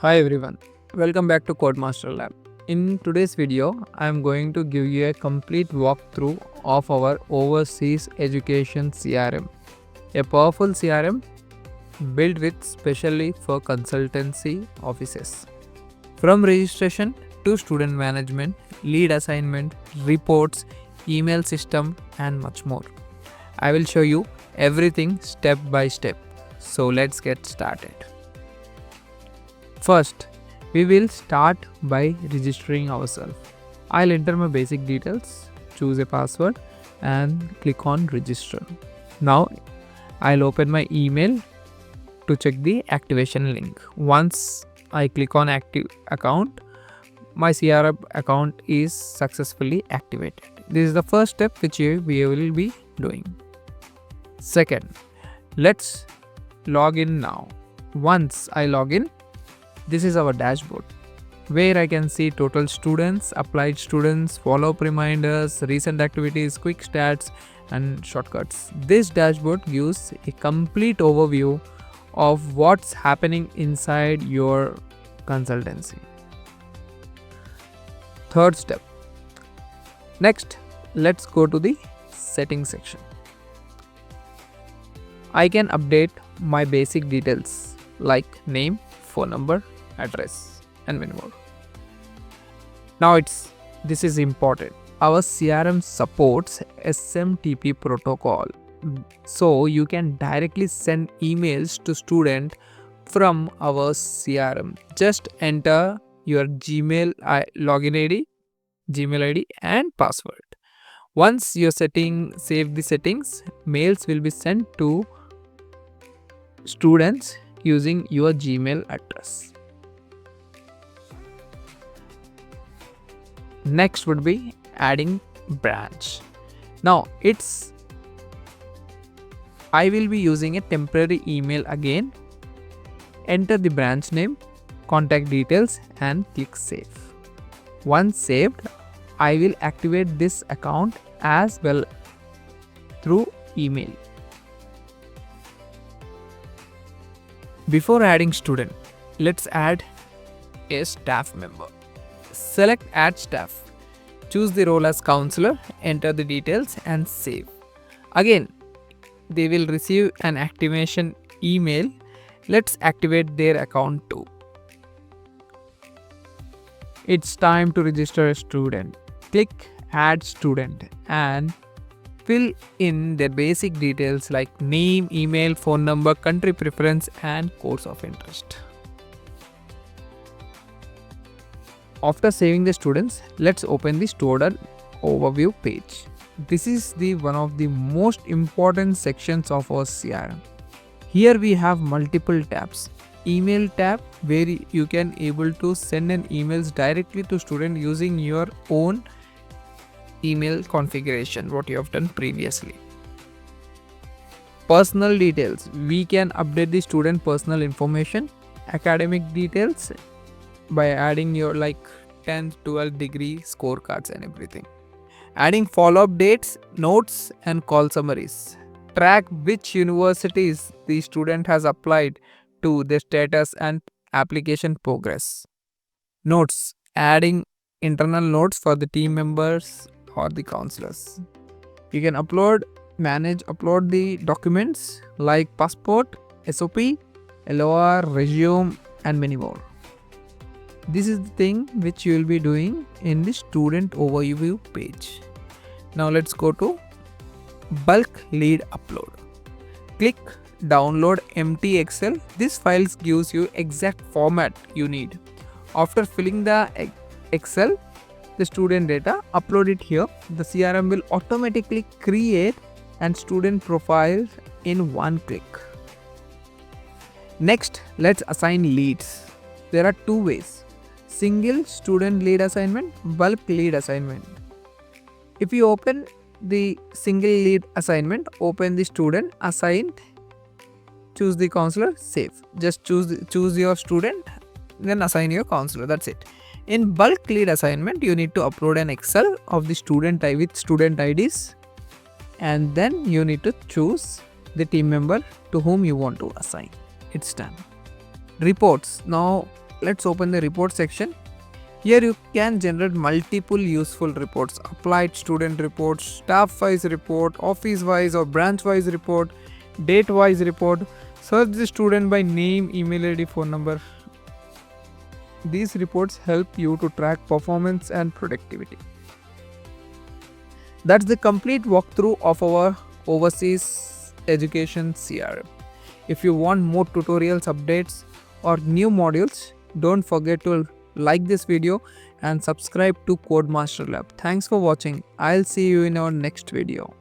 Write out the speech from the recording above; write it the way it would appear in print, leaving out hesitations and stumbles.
Hi everyone, welcome back to Codemaster Lab. In today's video, I am going to give you a complete walkthrough of our Overseas Education CRM, a powerful CRM built with specially for consultancy offices. From registration to student management, lead assignment, reports, email system, and much more. I will show you everything step by step. So let's get started. First, we will start by registering ourselves. I'll enter my basic details, choose a password, and click on register. Now, I'll open my email to check the activation link. Once I click on active account, my CRM account is successfully activated. This is the first step which we will be doing. Second, let's log in now. Once I log in, this is our dashboard where I can see total students, applied students, follow-up reminders, recent activities, quick stats, and shortcuts. This dashboard gives a complete overview of what's happening inside your consultancy. Third step. Next, let's go to the settings section. I can update my basic details like name, phone number, address, and many more. Now this is important. Our CRM supports SMTP protocol, so you can directly send emails to student from our CRM. Just enter your Gmail login ID, Gmail ID, and password. Once you save the settings, mails will be sent to students using your Gmail address. Next would be adding branch. Now I will be using a temporary email again. Enter the branch name, contact details, and click save. Once saved, I will activate this account as well through email. Before adding student, let's add a staff member. Select add staff. Choose the role as counselor, enter the details, and save. Again, they will receive an activation email. Let's activate their account too. It's time to register a student. Click add student and fill in their basic details like name, email, phone number, country preference, and course of interest. After saving the students, let's open the student overview page. This is one of the most important sections of our CRM. Here we have multiple tabs. Email tab, where you can able to send an emails directly to student using your own email configuration, what you have done previously. Personal details, we can update the student personal information. Academic details, by adding your 10th, 12th degree scorecards and everything. Adding follow-up dates, notes, and call summaries. Track which universities the student has applied to, their status and application progress. Notes, adding internal notes for the team members or the counselors. You can upload the documents like passport, SOP, LOR, resume, and many more. This is the thing which you will be doing in the student overview page. Now let's go to bulk lead upload. Click download empty Excel. This file gives you exact format you need. After filling the Excel, the student data, upload it here. The CRM will automatically create and student profile in one click. Next, let's assign leads. There are two ways: single student lead assignment, bulk lead assignment. If you open the single lead assignment, open the student, assigned, choose the counselor, save. Just choose your student, then assign your counselor. That's it. In bulk lead assignment, you need to upload an Excel of the student with student IDs, and then you need to choose the team member to whom you want to assign. It's done. Reports. Now Let's open the report section. Here you can generate multiple useful reports: applied student reports, staff-wise report, office-wise or branch-wise report, date-wise report. Search the student by name, email ID, phone number. These reports help you to track performance and productivity. That's the complete walkthrough of our Overseas Education CRM. If you want more tutorials, updates, or new modules, don't forget to like this video and subscribe to Codemaster Lab. Thanks for watching. I'll see you in our next video.